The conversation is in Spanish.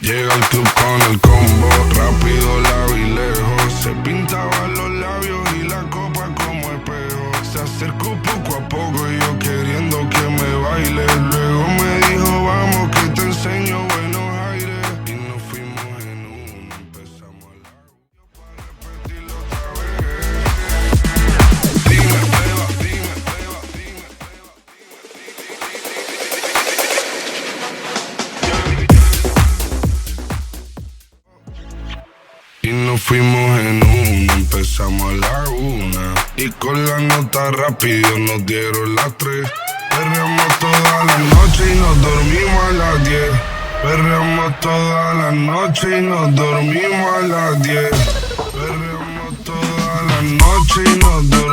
Llega al club con el combo, rápido la vi lejos. Se pintaba los labios y la copa como espejo. Se acercó poco a poco y yo queriendo que me baile. Luego me dijo vamos que te enseño buenos aires. Y nos fuimos en uno, empezamos a hablar. Yo para repetirlo otra vez. Dime, beba, dime, beba, dime, Y nos fuimos en uno, empezamos a la una. Y con la nota rápido nos dieron las 3. Perreamos toda la noche y nos dormimos a las 10. Perreamos toda la noche y nos dormimos a las 10. Perreamos toda la noche y nos dormimos.